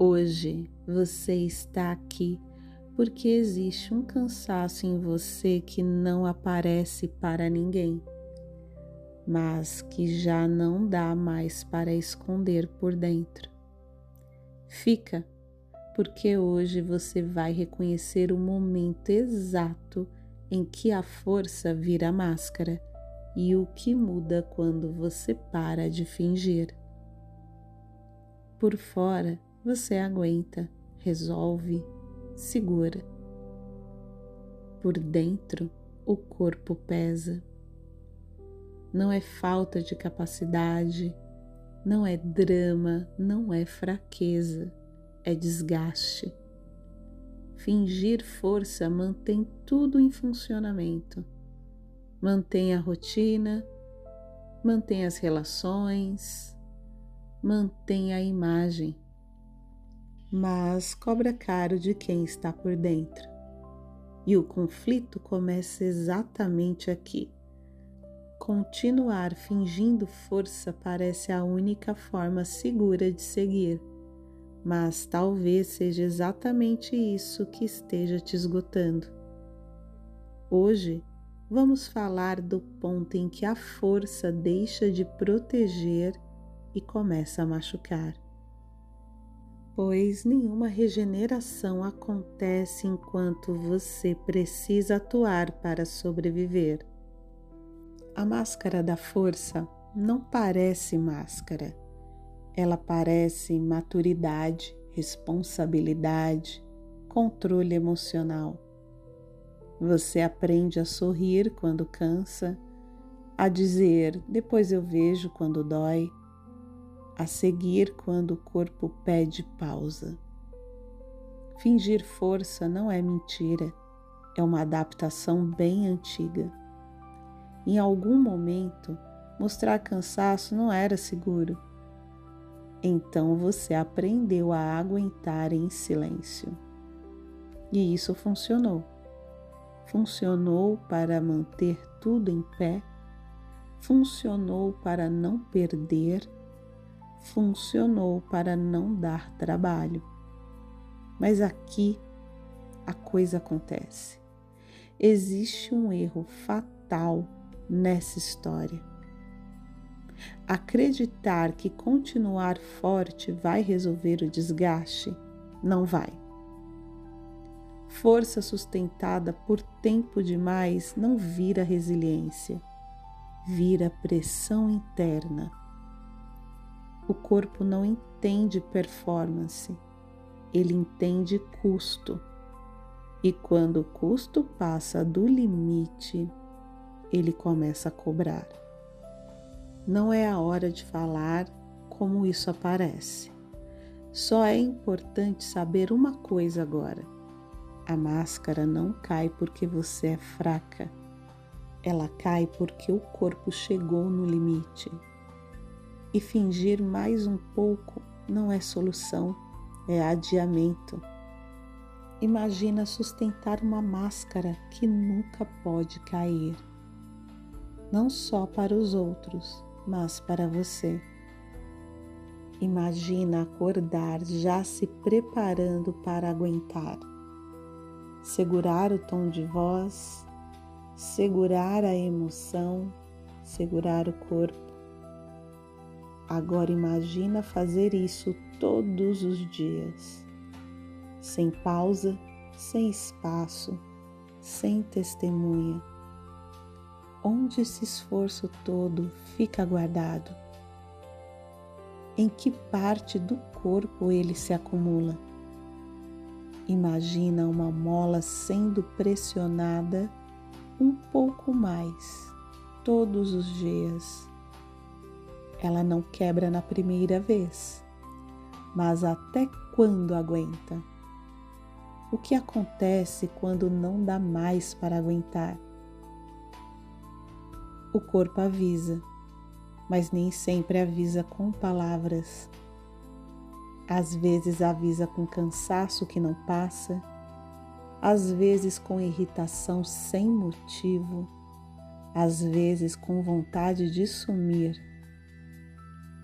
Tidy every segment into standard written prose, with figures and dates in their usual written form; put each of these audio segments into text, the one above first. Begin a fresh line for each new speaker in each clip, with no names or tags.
Hoje você está aqui porque existe um cansaço em você que não aparece para ninguém, mas que já não dá mais para esconder por dentro. Fica, porque hoje você vai reconhecer o momento exato em que a força vira máscara e o que muda quando você para de fingir. Por fora, você aguenta, resolve, segura. Por dentro, o corpo pesa. Não é falta de capacidade, não é drama, não é fraqueza, é desgaste. Fingir força mantém tudo em funcionamento. Mantém a rotina, mantém as relações, mantém a imagem, mas cobra caro de quem está por dentro. E o conflito começa exatamente aqui. Continuar fingindo força parece a única forma segura de seguir, mas talvez seja exatamente isso que esteja te esgotando. Hoje, vamos falar do ponto em que a força deixa de proteger e começa a machucar. Pois nenhuma regeneração acontece enquanto você precisa atuar para sobreviver. A máscara da força não parece máscara. Ela parece maturidade, responsabilidade, controle emocional. Você aprende a sorrir quando cansa, a dizer depois eu vejo quando dói, a seguir quando o corpo pede pausa. Fingir força não é mentira, é uma adaptação bem antiga. Em algum momento, mostrar cansaço não era seguro. Então você aprendeu a aguentar em silêncio. E isso funcionou. Funcionou para manter tudo em pé, funcionou para não perder, funcionou para não dar trabalho. Mas aqui a coisa acontece. Existe um erro fatal nessa história. Acreditar que continuar forte vai resolver o desgaste, não vai. Força sustentada por tempo demais não vira resiliência, vira pressão interna. O corpo não entende performance, ele entende custo. E quando o custo passa do limite, ele começa a cobrar. Não é a hora de falar como isso aparece. Só é importante saber uma coisa agora. A máscara não cai porque você é fraca. Ela cai porque o corpo chegou no limite. E fingir mais um pouco não é solução, é adiamento. Imagina sustentar uma máscara que nunca pode cair. Não só para os outros, mas para você. Imagina acordar já se preparando para aguentar. Segurar o tom de voz, segurar a emoção, segurar o corpo. Agora imagina fazer isso todos os dias, sem pausa, sem espaço, sem testemunha. Onde esse esforço todo fica guardado? Em que parte do corpo ele se acumula? Imagina uma mola sendo pressionada um pouco mais todos os dias. Ela não quebra na primeira vez, mas até quando aguenta? O que acontece quando não dá mais para aguentar? O corpo avisa, mas nem sempre avisa com palavras. Às vezes avisa com cansaço que não passa, às vezes com irritação sem motivo, às vezes com vontade de sumir.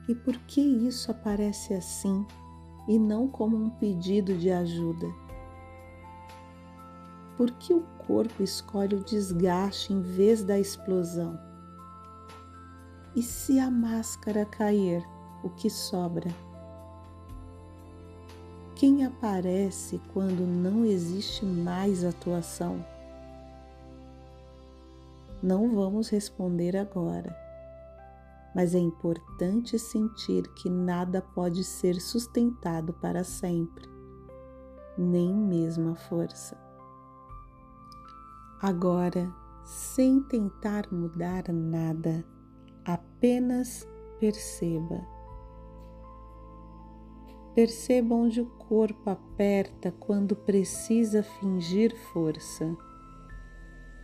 E por que isso aparece assim e não como um pedido de ajuda? Por que o corpo escolhe o desgaste em vez da explosão? E se a máscara cair, o que sobra? Quem aparece quando não existe mais atuação? Não vamos responder agora, mas é importante sentir que nada pode ser sustentado para sempre, nem mesmo a força. Agora, sem tentar mudar nada, apenas perceba. Perceba onde o corpo aperta quando precisa fingir força.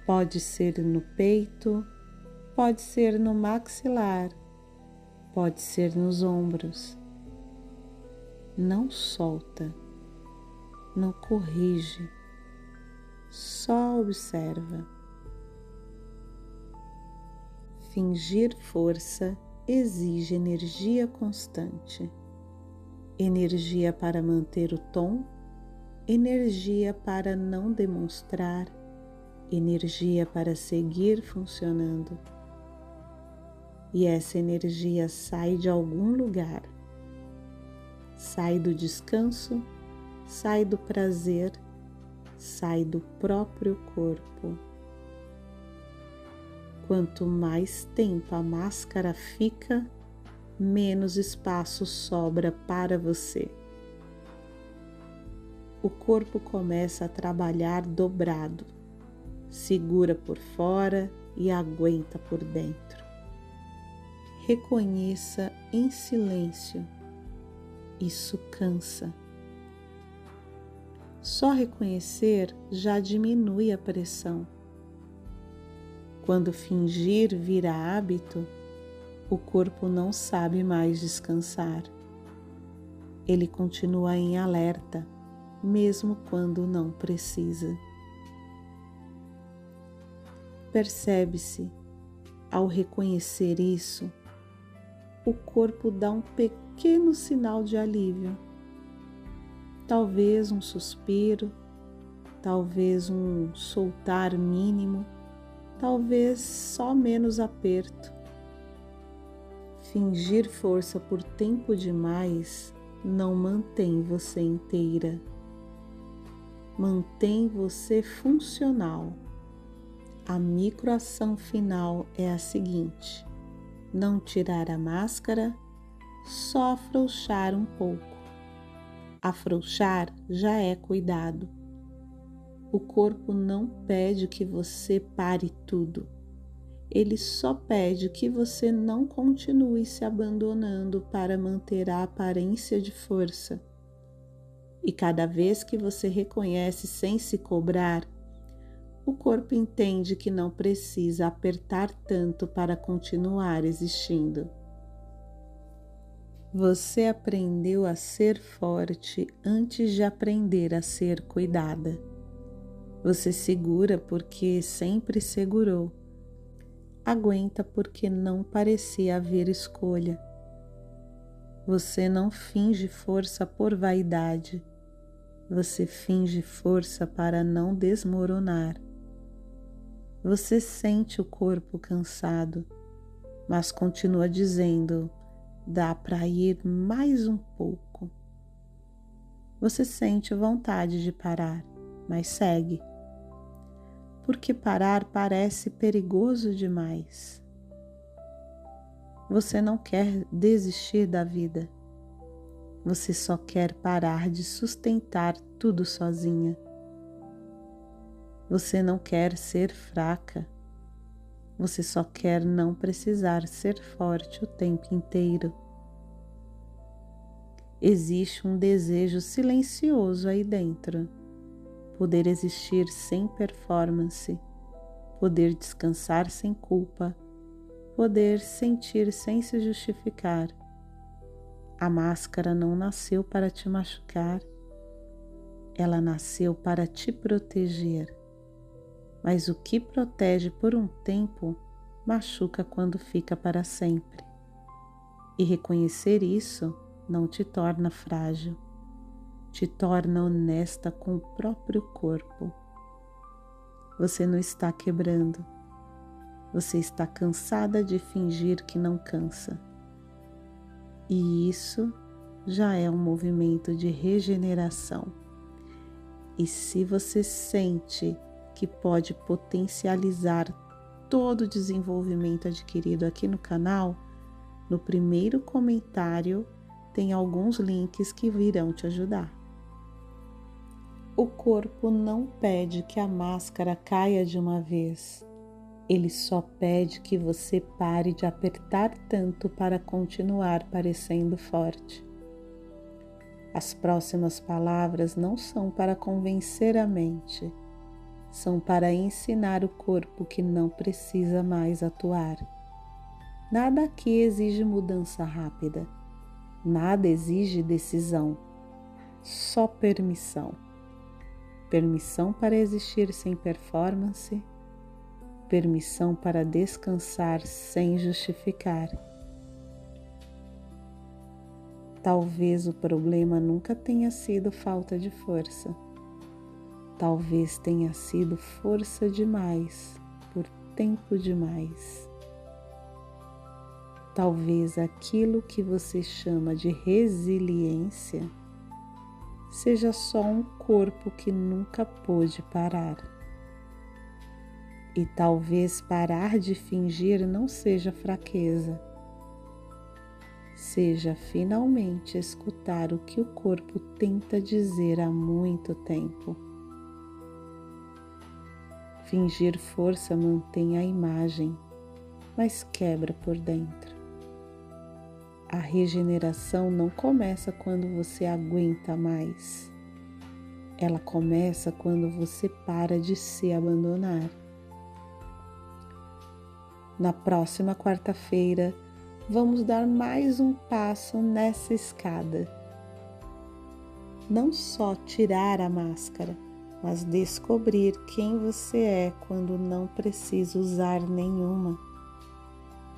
Pode ser no peito, pode ser no maxilar, pode ser nos ombros. Não solta, não corrige, só observa. Fingir força exige energia constante. Energia para manter o tom, energia para não demonstrar, energia para seguir funcionando. E essa energia sai de algum lugar. Sai do descanso, sai do prazer, sai do próprio corpo. Quanto mais tempo a máscara fica, menos espaço sobra para você. O corpo começa a trabalhar dobrado, segura por fora e aguenta por dentro. Reconheça em silêncio. Isso cansa. Só reconhecer já diminui a pressão. Quando fingir vira hábito, o corpo não sabe mais descansar. Ele continua em alerta, mesmo quando não precisa. Percebe-se, ao reconhecer isso, o corpo dá um pequeno sinal de alívio. Talvez um suspiro, talvez um soltar mínimo, talvez só menos aperto. Fingir força por tempo demais não mantém você inteira. Mantém você funcional. A microação final é a seguinte: não tirar a máscara, só afrouxar um pouco. Afrouxar já é cuidado. O corpo não pede que você pare tudo. Ele só pede que você não continue se abandonando para manter a aparência de força. E cada vez que você reconhece sem se cobrar, o corpo entende que não precisa apertar tanto para continuar existindo. Você aprendeu a ser forte antes de aprender a ser cuidada. Você segura porque sempre segurou. Aguenta porque não parecia haver escolha. Você não finge força por vaidade. Você finge força para não desmoronar. Você sente o corpo cansado, mas continua dizendo: dá para ir mais um pouco. Você sente vontade de parar, mas segue. Porque parar parece perigoso demais. Você não quer desistir da vida. Você só quer parar de sustentar tudo sozinha. Você não quer ser fraca. Você só quer não precisar ser forte o tempo inteiro. Existe um desejo silencioso aí dentro. Poder existir sem performance, poder descansar sem culpa, poder sentir sem se justificar. A máscara não nasceu para te machucar, ela nasceu para te proteger. Mas o que protege por um tempo, machuca quando fica para sempre. E reconhecer isso não te torna frágil, te torna honesta com o próprio corpo. Você não está quebrando. Você está cansada de fingir que não cansa. E isso já é um movimento de regeneração. E se você sente que pode potencializar todo o desenvolvimento adquirido aqui no canal, no primeiro comentário tem alguns links que virão te ajudar. O corpo não pede que a máscara caia de uma vez. Ele só pede que você pare de apertar tanto para continuar parecendo forte. As próximas palavras não são para convencer a mente, são para ensinar o corpo que não precisa mais atuar. Nada aqui exige mudança rápida, nada exige decisão, só permissão. Permissão para existir sem performance, permissão para descansar sem justificar. Talvez o problema nunca tenha sido falta de força. Talvez tenha sido força demais, por tempo demais. Talvez aquilo que você chama de resiliência seja só um corpo que nunca pôde parar. E talvez parar de fingir não seja fraqueza. Seja finalmente escutar o que o corpo tenta dizer há muito tempo. Fingir força mantém a imagem, mas quebra por dentro. A regeneração não começa quando você aguenta mais. Ela começa quando você para de se abandonar. Na próxima quarta-feira, vamos dar mais um passo nessa escada. Não só tirar a máscara, mas descobrir quem você é quando não precisa usar nenhuma.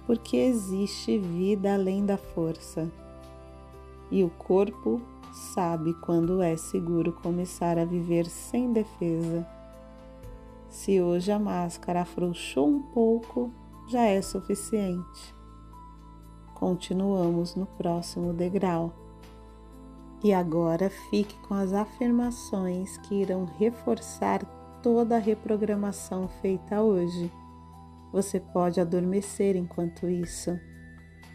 Porque existe vida além da força. E o corpo sabe quando é seguro começar a viver sem defesa. Se hoje a máscara afrouxou um pouco, já é suficiente. Continuamos no próximo degrau. E agora fique com as afirmações que irão reforçar toda a reprogramação feita hoje. Você pode adormecer enquanto isso.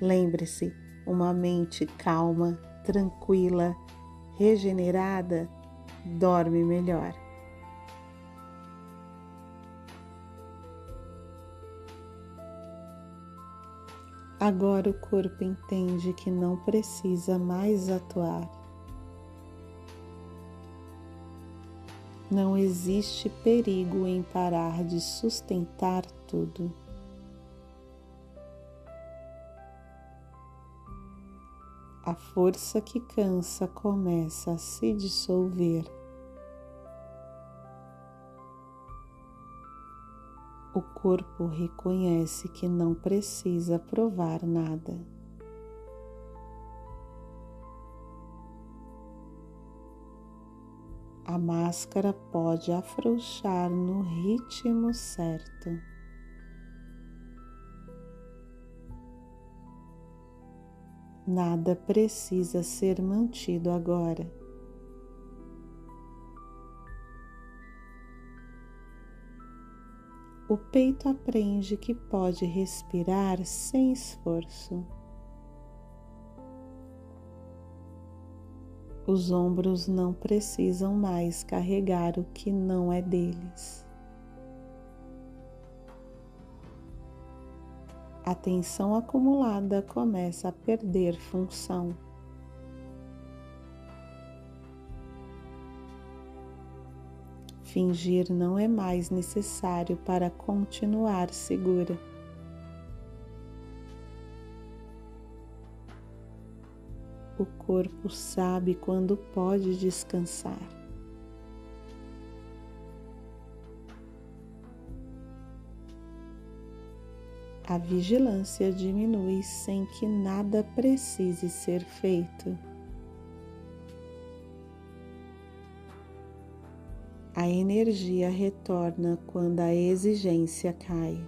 Lembre-se, uma mente calma, tranquila, regenerada, dorme melhor. Agora o corpo entende que não precisa mais atuar. Não existe perigo em parar de sustentar tudo. A força que cansa começa a se dissolver. O corpo reconhece que não precisa provar nada. A máscara pode afrouxar no ritmo certo. Nada precisa ser mantido agora. O peito aprende que pode respirar sem esforço. Os ombros não precisam mais carregar o que não é deles. A tensão acumulada começa a perder função. Fingir não é mais necessário para continuar segura. O corpo sabe quando pode descansar. A vigilância diminui sem que nada precise ser feito. A energia retorna quando a exigência cai.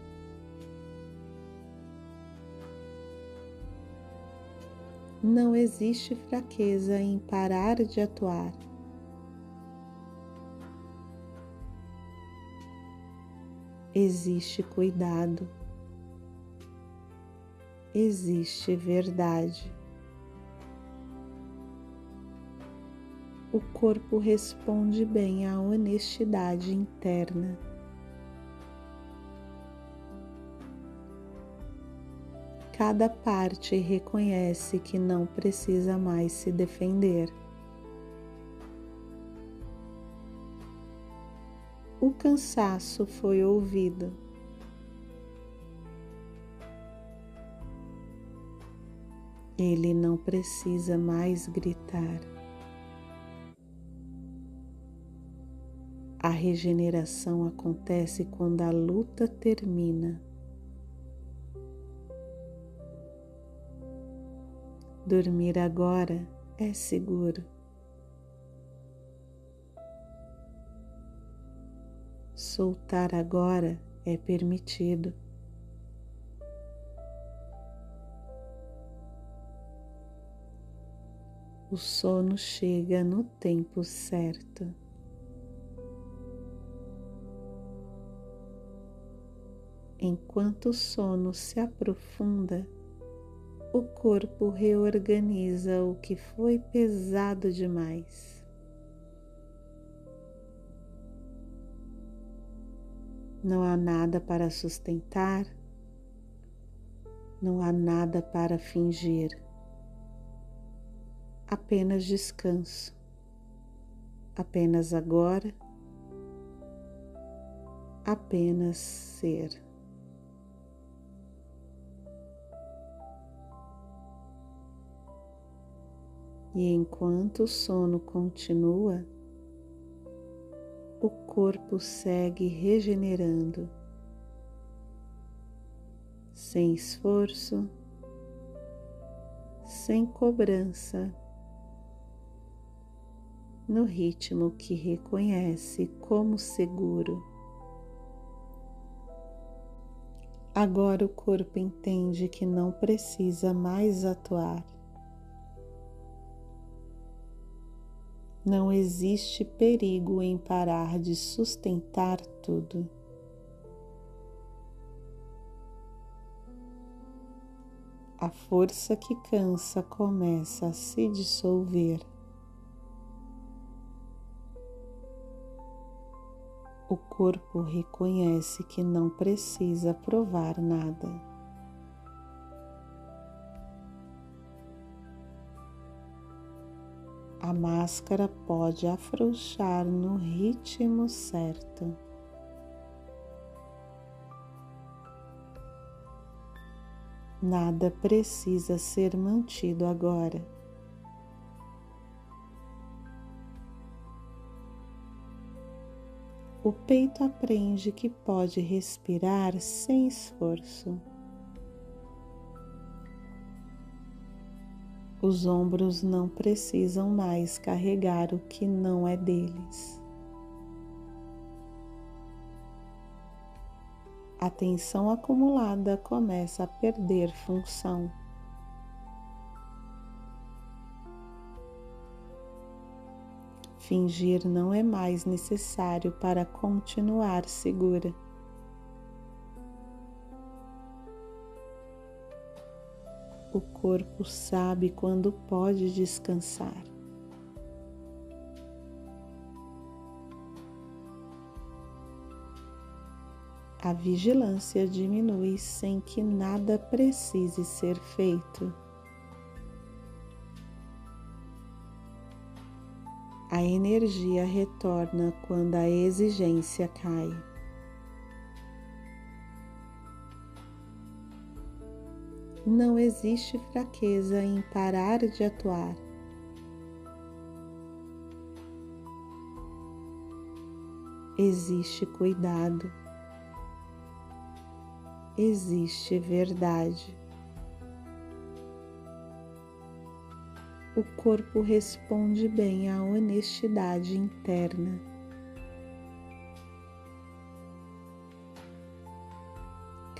Não existe fraqueza em parar de atuar. Existe cuidado. Existe verdade. O corpo responde bem à honestidade interna. Cada parte reconhece que não precisa mais se defender. O cansaço foi ouvido. Ele não precisa mais gritar. A regeneração acontece quando a luta termina. Dormir agora é seguro. Soltar agora é permitido. O sono chega no tempo certo. Enquanto o sono se aprofunda, o corpo reorganiza o que foi pesado demais. Não há nada para sustentar, não há nada para fingir. Apenas descanso, apenas agora, apenas ser. E enquanto o sono continua, o corpo segue regenerando, sem esforço, sem cobrança, no ritmo que reconhece como seguro. Agora o corpo entende que não precisa mais atuar. Não existe perigo em parar de sustentar tudo. A força que cansa começa a se dissolver. O corpo reconhece que não precisa provar nada. A máscara pode afrouxar no ritmo certo. Nada precisa ser mantido agora. O peito aprende que pode respirar sem esforço. Os ombros não precisam mais carregar o que não é deles. A tensão acumulada começa a perder função. Fingir não é mais necessário para continuar segura. O corpo sabe quando pode descansar. A vigilância diminui sem que nada precise ser feito. A energia retorna quando a exigência cai. Não existe fraqueza em parar de atuar. Existe cuidado. Existe verdade. O corpo responde bem à honestidade interna.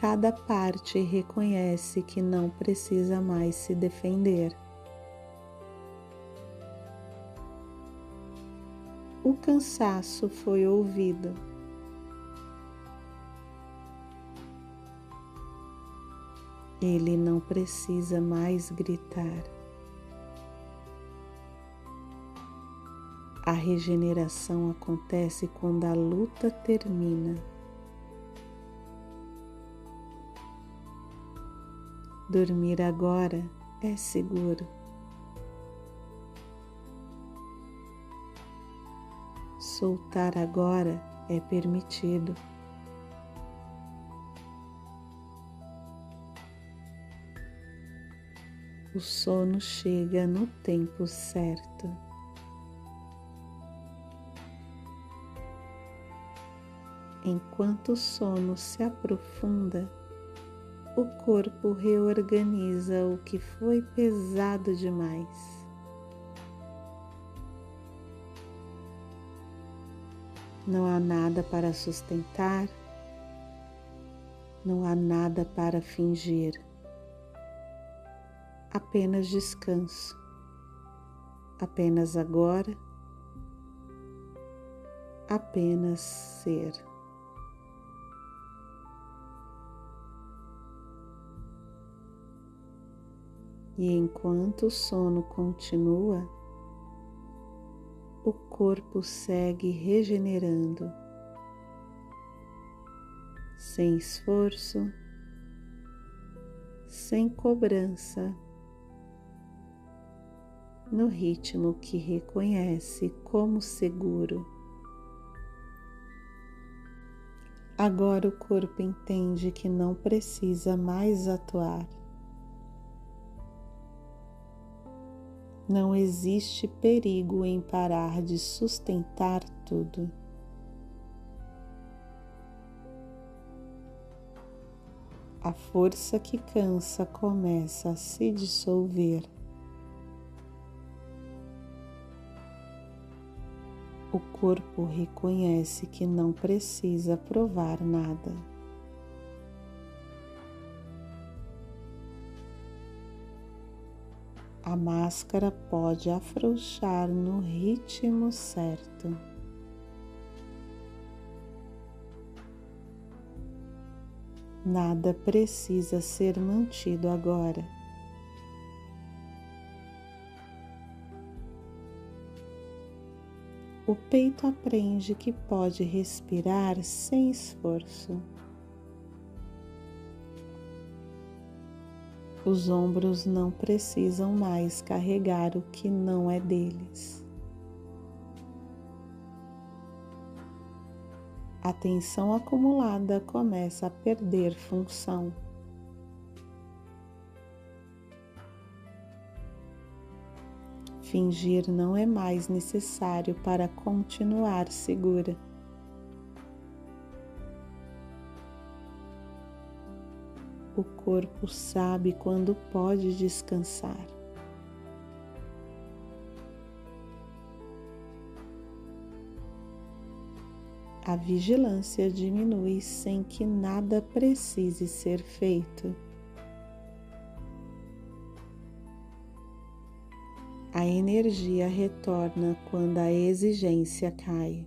Cada parte reconhece que não precisa mais se defender. O cansaço foi ouvido. Ele não precisa mais gritar. A regeneração acontece quando a luta termina. Dormir agora é seguro. Soltar agora é permitido. O sono chega no tempo certo. Enquanto o sono se aprofunda, o corpo reorganiza o que foi pesado demais. Não há nada para sustentar, não há nada para fingir. Apenas descanso, apenas agora, apenas ser. E enquanto o sono continua, o corpo segue regenerando, sem esforço, sem cobrança, no ritmo que reconhece como seguro. Agora o corpo entende que não precisa mais atuar. Não existe perigo em parar de sustentar tudo. A força que cansa começa a se dissolver. O corpo reconhece que não precisa provar nada. A máscara pode afrouxar no ritmo certo. Nada precisa ser mantido agora. O peito aprende que pode respirar sem esforço. Os ombros não precisam mais carregar o que não é deles. A tensão acumulada começa a perder função. Fingir não é mais necessário para continuar segura. O corpo sabe quando pode descansar. A vigilância diminui sem que nada precise ser feito. A energia retorna quando a exigência cai.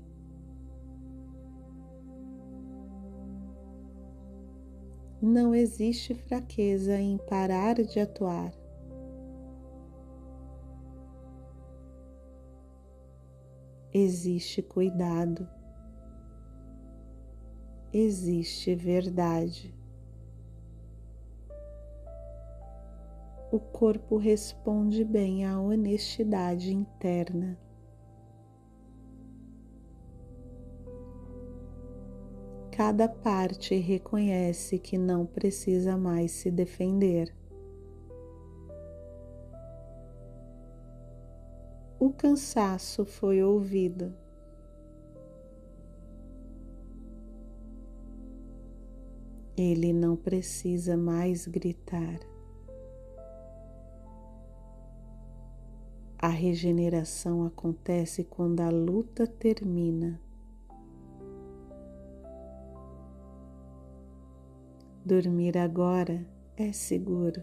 Não existe fraqueza em parar de atuar. Existe cuidado. Existe verdade. O corpo responde bem à honestidade interna. Cada parte reconhece que não precisa mais se defender. O cansaço foi ouvido. Ele não precisa mais gritar. A regeneração acontece quando a luta termina. Dormir agora é seguro.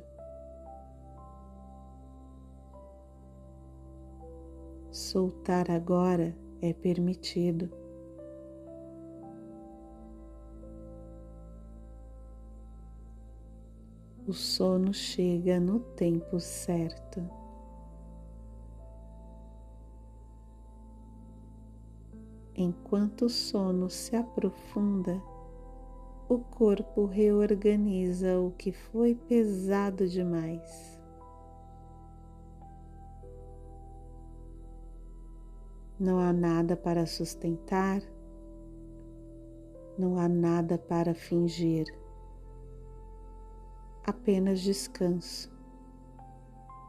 Soltar agora é permitido. O sono chega no tempo certo. Enquanto o sono se aprofunda, o corpo reorganiza o que foi pesado demais. Não há nada para sustentar, não há nada para fingir, apenas descanso,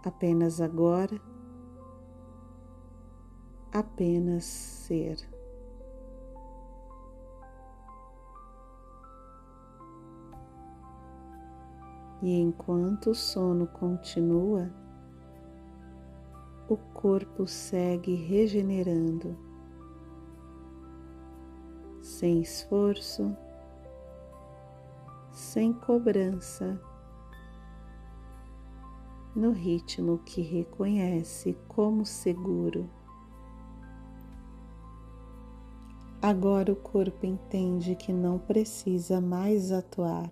apenas agora, apenas ser. E enquanto o sono continua, o corpo segue regenerando, sem esforço, sem cobrança, no ritmo que reconhece como seguro. Agora o corpo entende que não precisa mais atuar.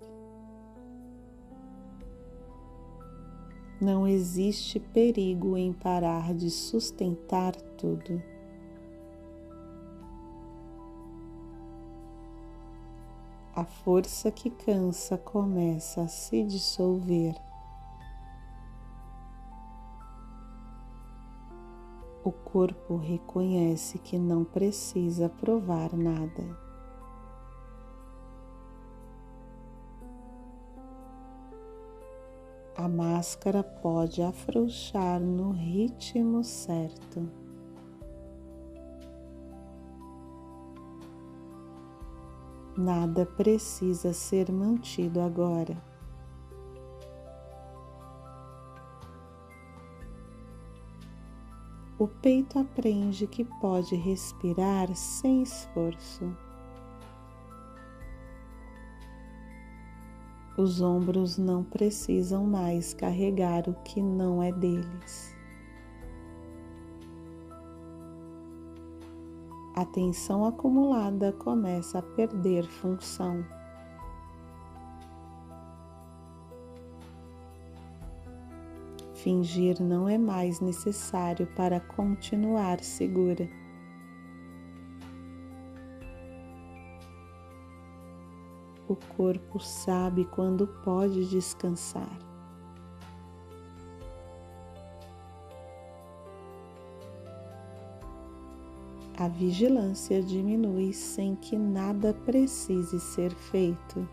Não existe perigo em parar de sustentar tudo. A força que cansa começa a se dissolver. O corpo reconhece que não precisa provar nada. A máscara pode afrouxar no ritmo certo. Nada precisa ser mantido agora. O peito aprende que pode respirar sem esforço. Os ombros não precisam mais carregar o que não é deles. A tensão acumulada começa a perder função. Fingir não é mais necessário para continuar segura. O corpo sabe quando pode descansar. A vigilância diminui sem que nada precise ser feito.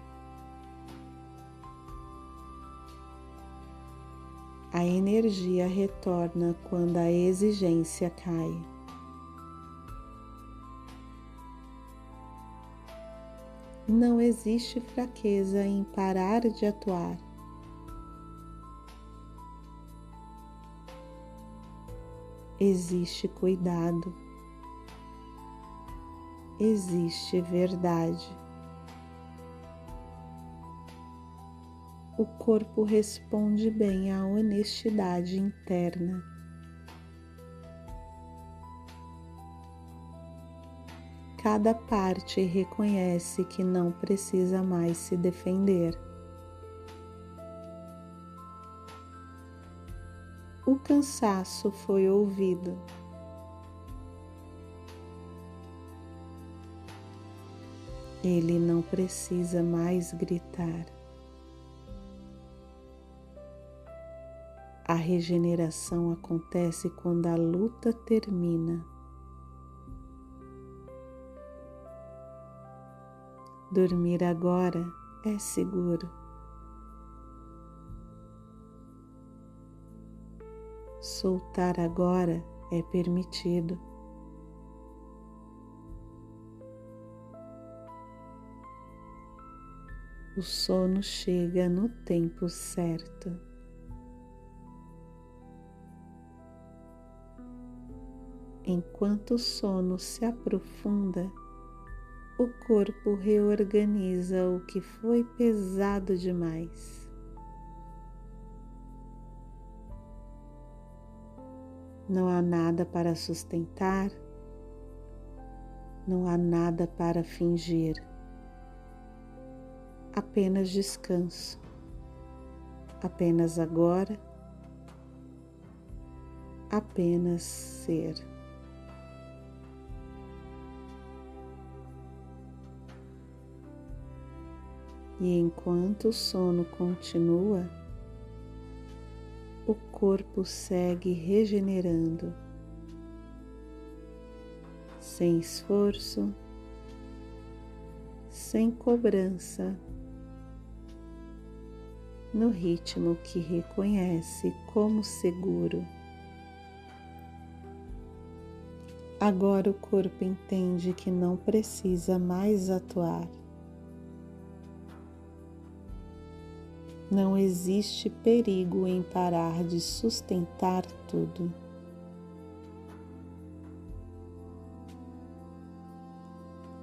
A energia retorna quando a exigência cai. Não existe fraqueza em parar de atuar. Existe cuidado. Existe verdade. O corpo responde bem à honestidade interna. Cada parte reconhece que não precisa mais se defender. O cansaço foi ouvido. Ele não precisa mais gritar. A regeneração acontece quando a luta termina. Dormir agora é seguro. Soltar agora é permitido. O sono chega no tempo certo. Enquanto o sono se aprofunda, o corpo reorganiza o que foi pesado demais. Não há nada para sustentar, não há nada para fingir, apenas descanso, apenas agora, apenas ser. E enquanto o sono continua, o corpo segue regenerando, sem esforço, sem cobrança, no ritmo que reconhece como seguro. Agora o corpo entende que não precisa mais atuar. Não existe perigo em parar de sustentar tudo.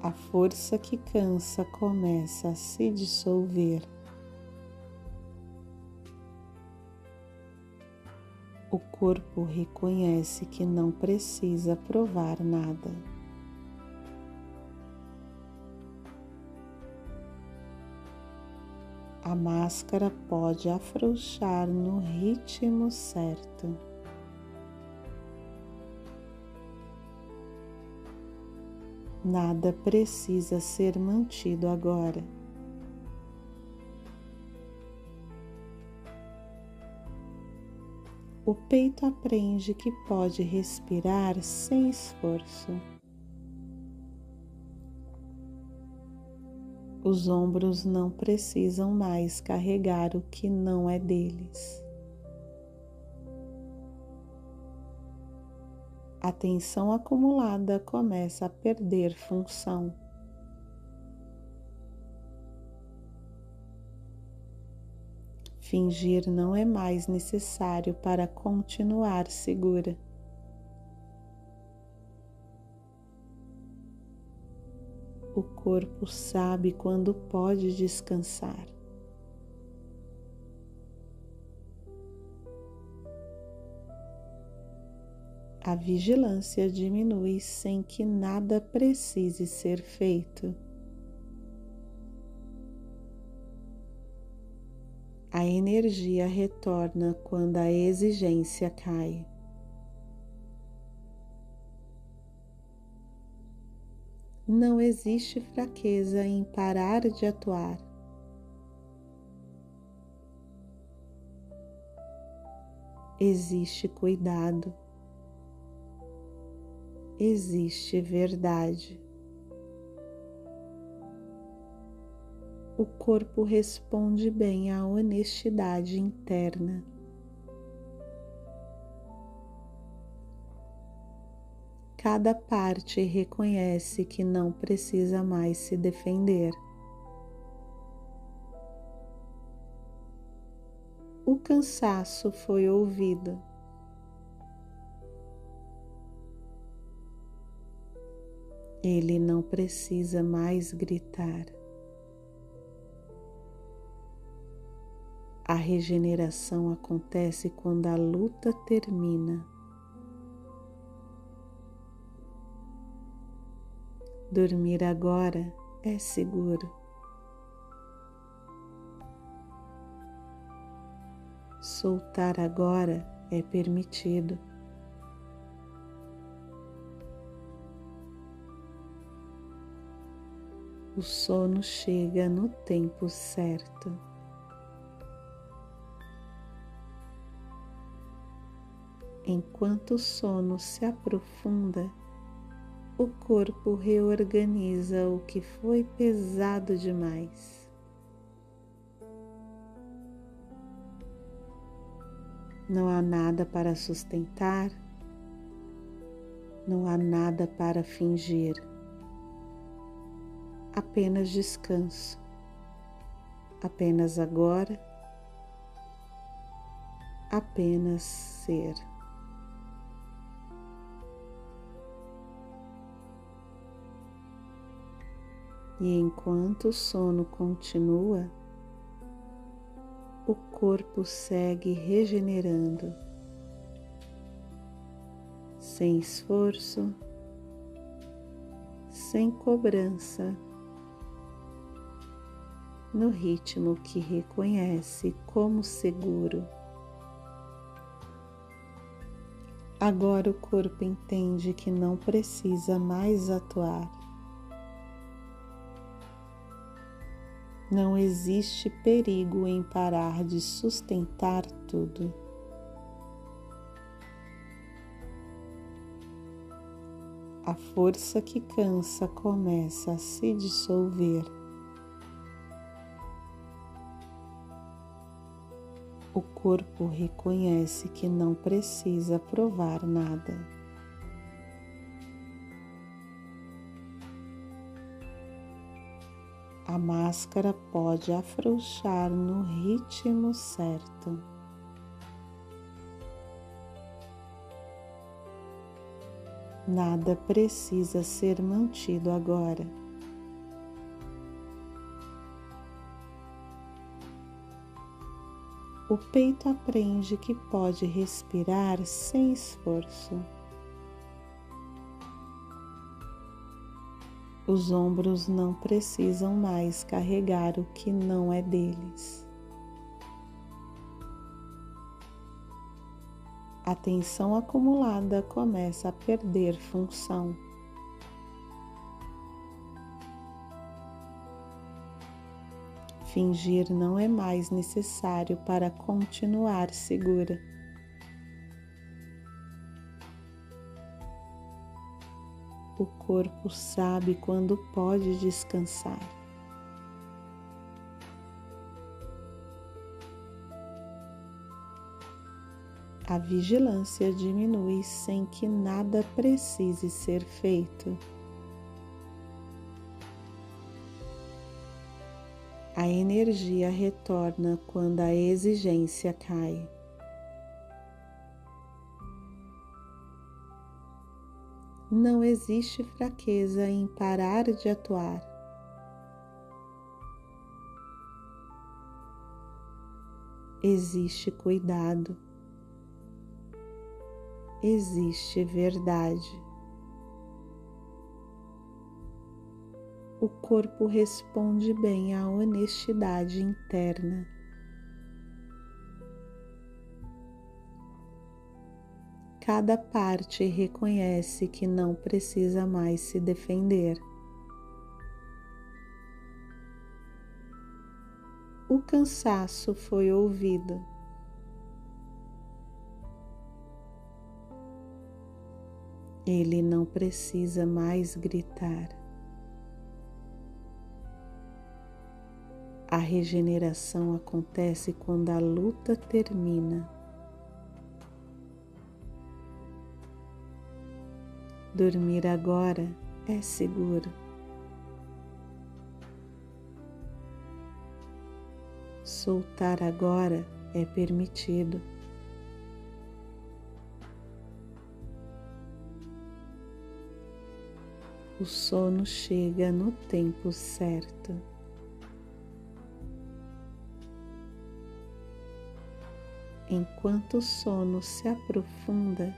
A força que cansa começa a se dissolver. O corpo reconhece que não precisa provar nada. A máscara pode afrouxar no ritmo certo. Nada precisa ser mantido agora. O peito aprende que pode respirar sem esforço. Os ombros não precisam mais carregar o que não é deles. A tensão acumulada começa a perder função. Fingir não é mais necessário para continuar segura. O corpo sabe quando pode descansar. A vigilância diminui sem que nada precise ser feito. A energia retorna quando a exigência cai. Não existe fraqueza em parar de atuar. Existe cuidado. Existe verdade. O corpo responde bem à honestidade interna. Cada parte reconhece que não precisa mais se defender. O cansaço foi ouvido. Ele não precisa mais gritar. A regeneração acontece quando a luta termina. Dormir agora é seguro. Soltar agora é permitido. O sono chega no tempo certo. Enquanto o sono se aprofunda, o corpo reorganiza o que foi pesado demais. Não há nada para sustentar, não há nada para fingir, apenas descanso, apenas agora, apenas ser. E enquanto o sono continua, o corpo segue regenerando, sem esforço, sem cobrança, no ritmo que reconhece como seguro. Agora o corpo entende que não precisa mais atuar. Não existe perigo em parar de sustentar tudo. A força que cansa começa a se dissolver. O corpo reconhece que não precisa provar nada. A máscara pode afrouxar no ritmo certo. Nada precisa ser mantido agora. O peito aprende que pode respirar sem esforço. Os ombros não precisam mais carregar o que não é deles. A tensão acumulada começa a perder função. Fingir não é mais necessário para continuar segura. O corpo sabe quando pode descansar. A vigilância diminui sem que nada precise ser feito. A energia retorna quando a exigência cai. Não existe fraqueza em parar de atuar. Existe cuidado. Existe verdade. O corpo responde bem à honestidade interna. Cada parte reconhece que não precisa mais se defender. O cansaço foi ouvido. Ele não precisa mais gritar. A regeneração acontece quando a luta termina. Dormir agora é seguro. Soltar agora é permitido. O sono chega no tempo certo. Enquanto o sono se aprofunda,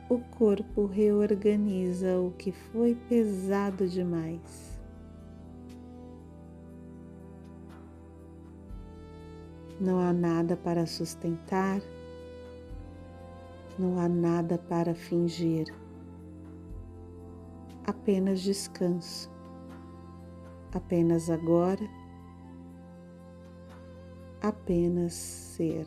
o corpo reorganiza o que foi pesado demais. Não há nada para sustentar, não há nada para fingir. Apenas descanso, apenas agora, apenas ser.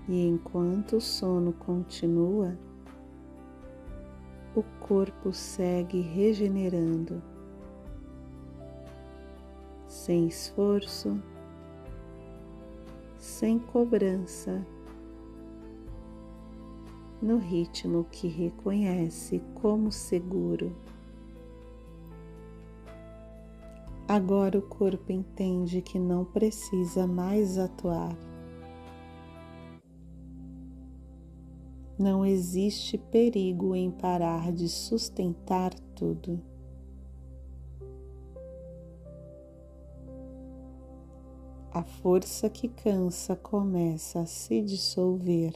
E enquanto o sono continua, o corpo segue regenerando, sem esforço, sem cobrança, no ritmo que reconhece como seguro. Agora o corpo entende que não precisa mais atuar. Não existe perigo em parar de sustentar tudo. A força que cansa começa a se dissolver.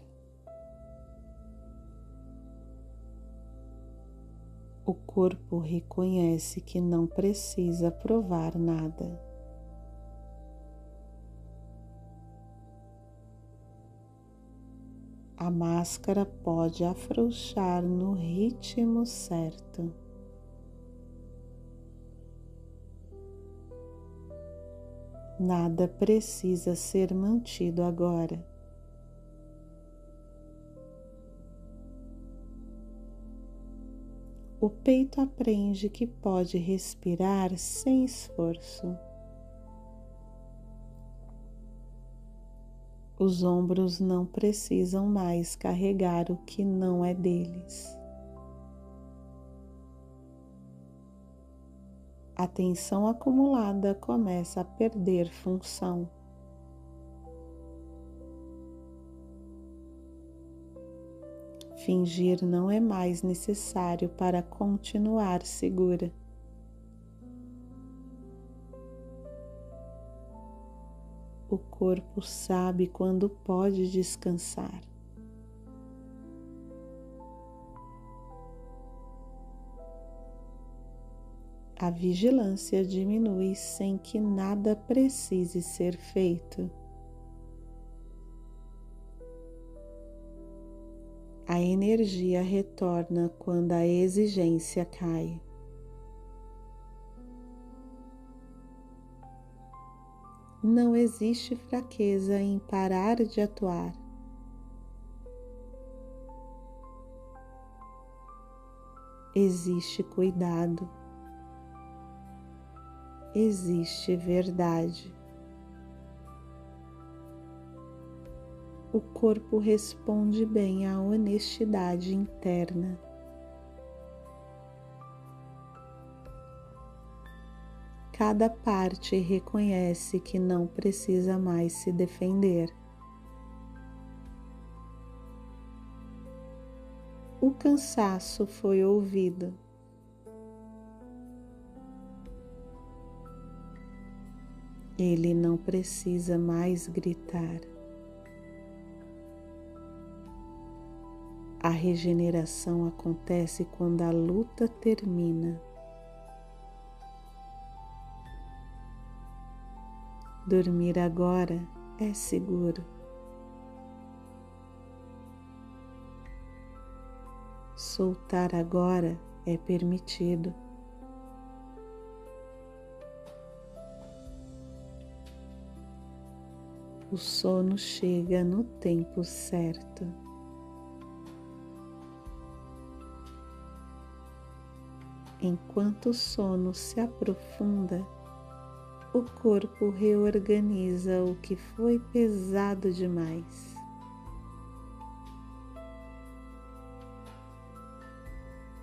O corpo reconhece que não precisa provar nada. A máscara pode afrouxar no ritmo certo. Nada precisa ser mantido agora. O peito aprende que pode respirar sem esforço. Os ombros não precisam mais carregar o que não é deles. A tensão acumulada começa a perder função. Fingir não é mais necessário para continuar segura. O corpo sabe quando pode descansar. A vigilância diminui sem que nada precise ser feito. A energia retorna quando a exigência cai. Não existe fraqueza em parar de atuar. Existe cuidado. Existe verdade. O corpo responde bem à honestidade interna. Cada parte reconhece que não precisa mais se defender. O cansaço foi ouvido. Ele não precisa mais gritar. A regeneração acontece quando a luta termina. Dormir agora é seguro. Soltar agora é permitido. O sono chega no tempo certo. Enquanto o sono se aprofunda, o corpo reorganiza o que foi pesado demais.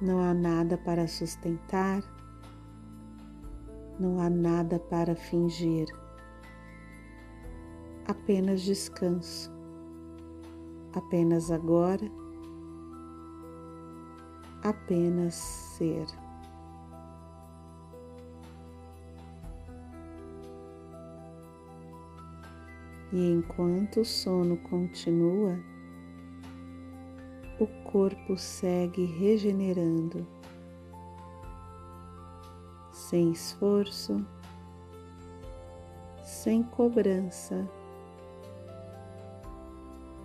Não há nada para sustentar, não há nada para fingir. Apenas descanso, apenas agora, apenas ser. E enquanto o sono continua, o corpo segue regenerando, sem esforço, sem cobrança,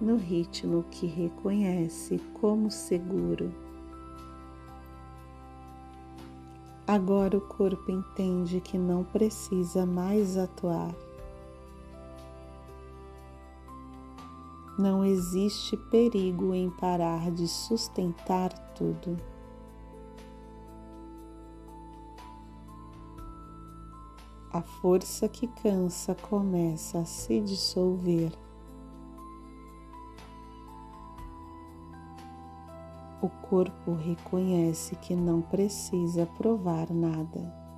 no ritmo que reconhece como seguro. Agora o corpo entende que não precisa mais atuar. Não existe perigo em parar de sustentar tudo. A força que cansa começa a se dissolver. O corpo reconhece que não precisa provar nada.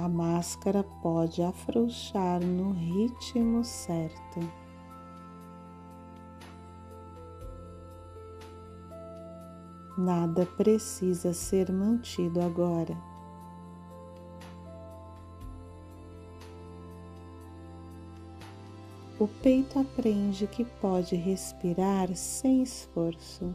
A máscara pode afrouxar no ritmo certo. Nada precisa ser mantido agora. O peito aprende que pode respirar sem esforço.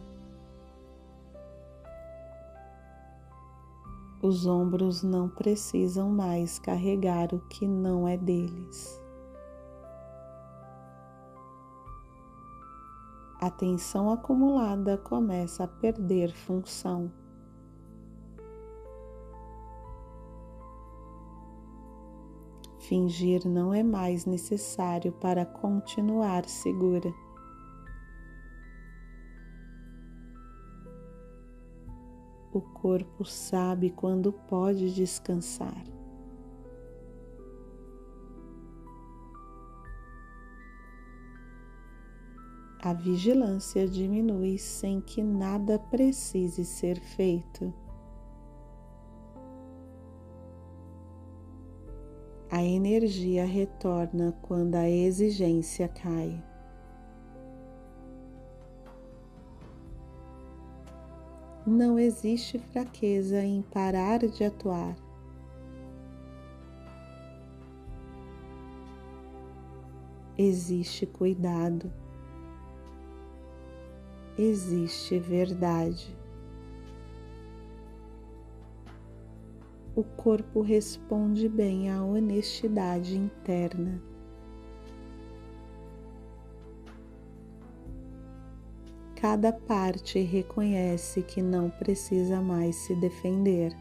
Os ombros não precisam mais carregar o que não é deles. A tensão acumulada começa a perder função. Fingir não é mais necessário para continuar segura. O corpo sabe quando pode descansar. A vigilância diminui sem que nada precise ser feito. A energia retorna quando a exigência cai. Não existe fraqueza em parar de atuar. Existe cuidado. Existe verdade. O corpo responde bem à honestidade interna. Cada parte reconhece que não precisa mais se defender.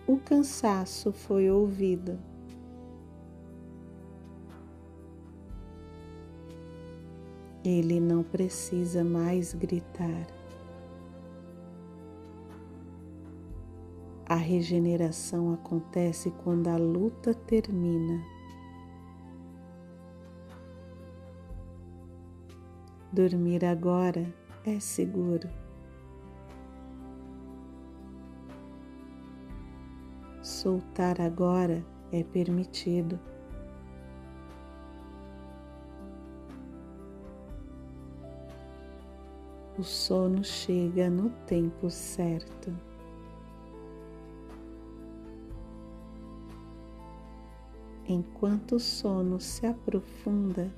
O cansaço foi ouvido. Ele não precisa mais gritar. A regeneração acontece quando a luta termina. Dormir agora é seguro. Soltar agora é permitido. O sono chega no tempo certo. Enquanto o sono se aprofunda,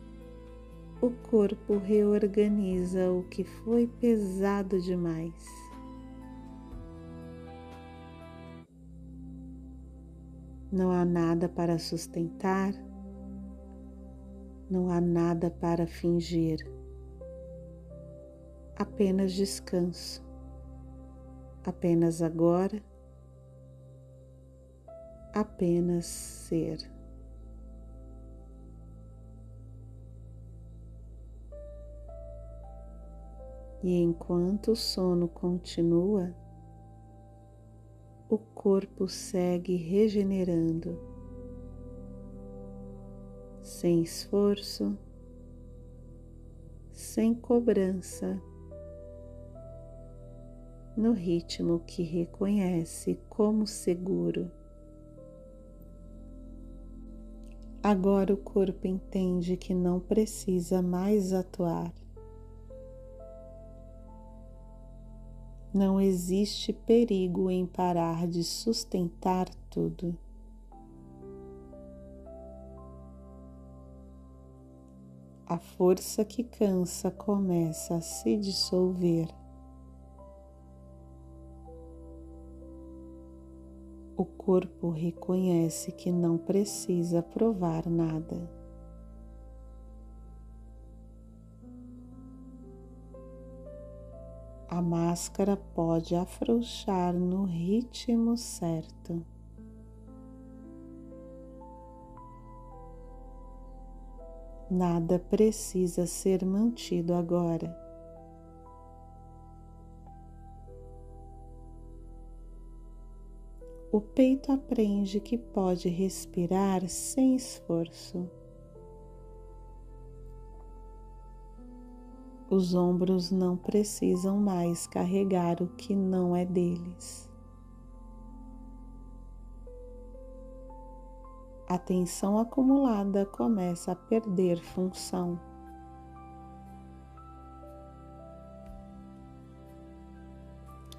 o corpo reorganiza o que foi pesado demais. Não há nada para sustentar, não há nada para fingir. Apenas descanso, apenas agora, apenas ser. E enquanto o sono continua, o corpo segue regenerando, sem esforço, sem cobrança, no ritmo que reconhece como seguro. Agora o corpo entende que não precisa mais atuar. Não existe perigo em parar de sustentar tudo. A força que cansa começa a se dissolver. O corpo reconhece que não precisa provar nada. A máscara pode afrouxar no ritmo certo. Nada precisa ser mantido agora. O peito aprende que pode respirar sem esforço. Os ombros não precisam mais carregar o que não é deles. A tensão acumulada começa a perder função.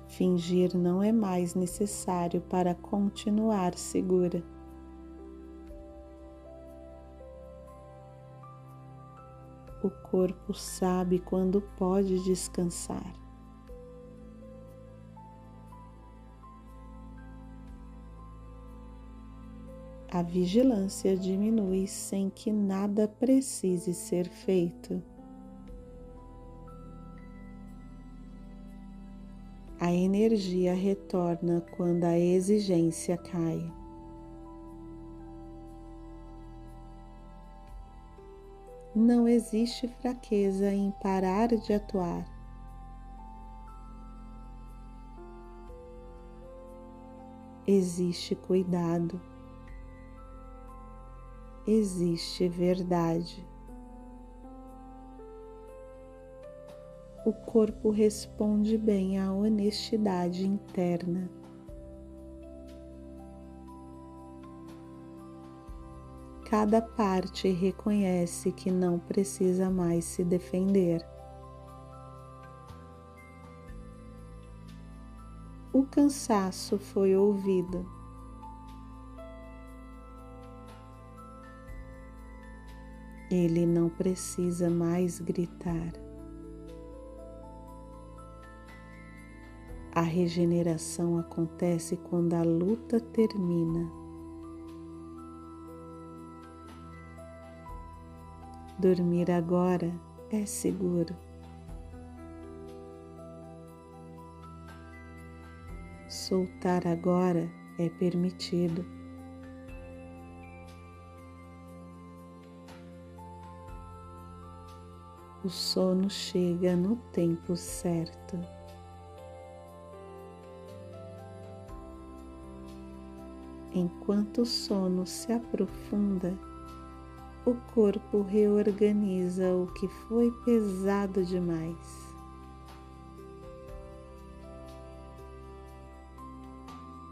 Fingir não é mais necessário para continuar segura. O corpo sabe quando pode descansar. A vigilância diminui sem que nada precise ser feito. A energia retorna quando a exigência cai. Não existe fraqueza em parar de atuar. Existe cuidado. Existe verdade. O corpo responde bem à honestidade interna. Cada parte reconhece que não precisa mais se defender. O cansaço foi ouvido. Ele não precisa mais gritar. A regeneração acontece quando a luta termina. Dormir agora é seguro. Soltar agora é permitido. O sono chega no tempo certo. Enquanto o sono se aprofunda, o corpo reorganiza o que foi pesado demais.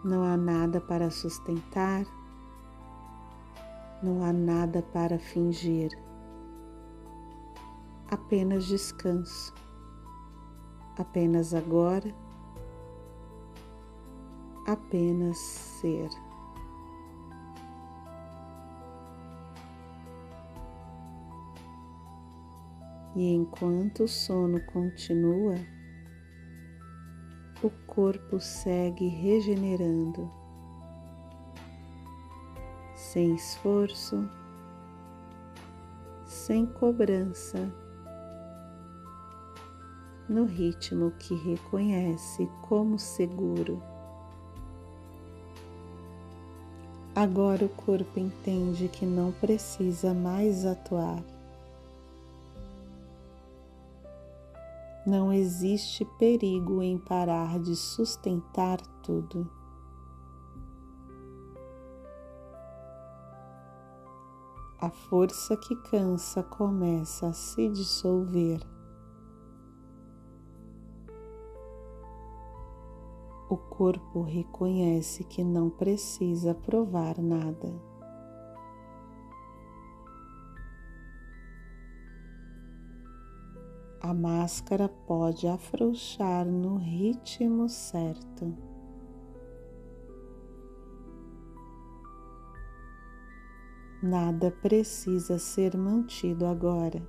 Não há nada para sustentar, não há nada para fingir. Apenas descanso, apenas agora, apenas ser. E enquanto o sono continua, o corpo segue regenerando, sem esforço, sem cobrança, no ritmo que reconhece como seguro. Agora o corpo entende que não precisa mais atuar. Não existe perigo em parar de sustentar tudo. A força que cansa começa a se dissolver. O corpo reconhece que não precisa provar nada. A máscara pode afrouxar no ritmo certo. Nada precisa ser mantido agora.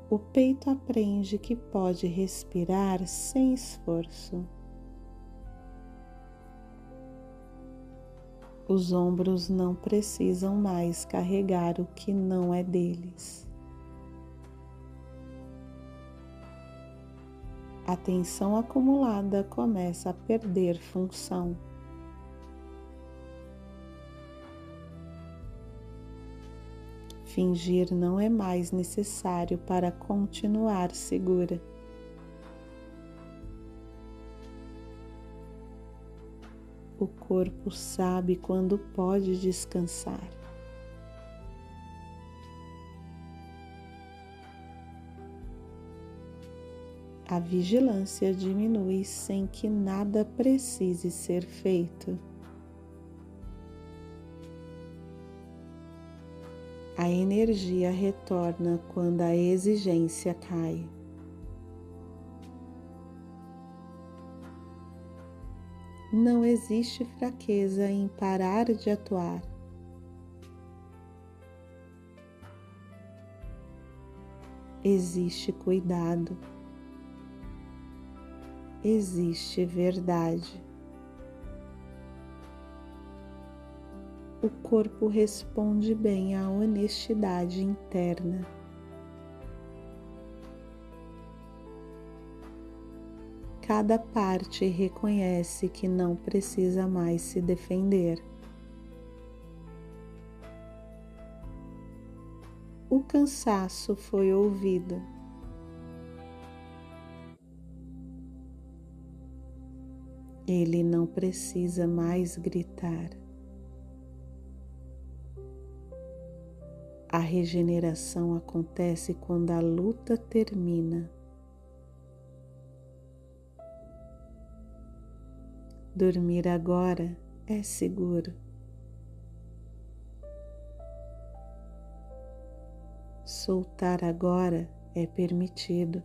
O peito aprende que pode respirar sem esforço. Os ombros não precisam mais carregar o que não é deles. A tensão acumulada começa a perder função. Fingir não é mais necessário para continuar segura. O corpo sabe quando pode descansar. a vigilância diminui sem que nada precise ser feito. A energia retorna quando a exigência cai. Não existe fraqueza em parar de atuar. Existe cuidado. Existe verdade. O corpo responde bem à honestidade interna. Cada parte reconhece que não precisa mais se defender. O cansaço foi ouvido. Ele não precisa mais gritar. A regeneração acontece quando a luta termina. Dormir agora é seguro. Soltar agora é permitido.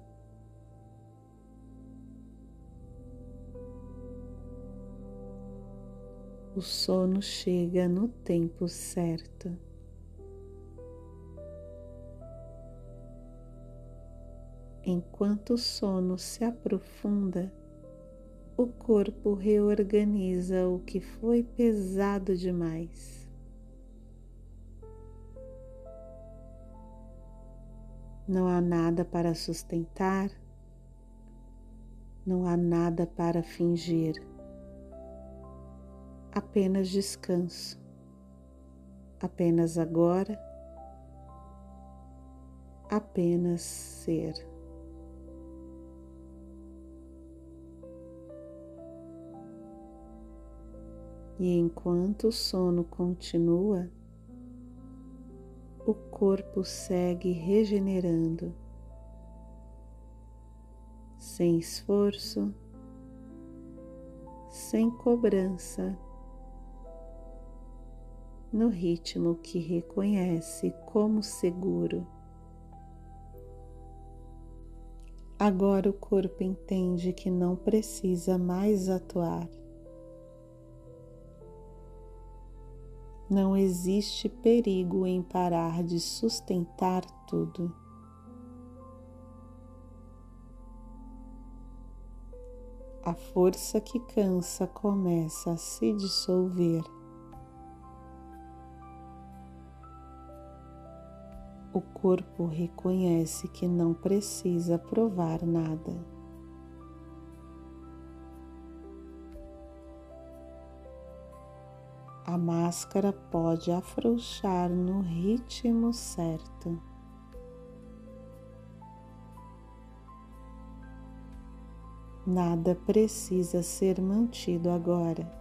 O sono chega no tempo certo. Enquanto o sono se aprofunda, o corpo reorganiza o que foi pesado demais. Não há nada para sustentar, não há nada para fingir, apenas descanso, apenas agora, apenas ser. E enquanto o sono continua, o corpo segue regenerando, sem esforço, sem cobrança, no ritmo que reconhece como seguro. Agora o corpo entende que não precisa mais atuar. Não existe perigo em parar de sustentar tudo. A força que cansa começa a se dissolver. O corpo reconhece que não precisa provar nada. A máscara pode afrouxar no ritmo certo. Nada precisa ser mantido agora.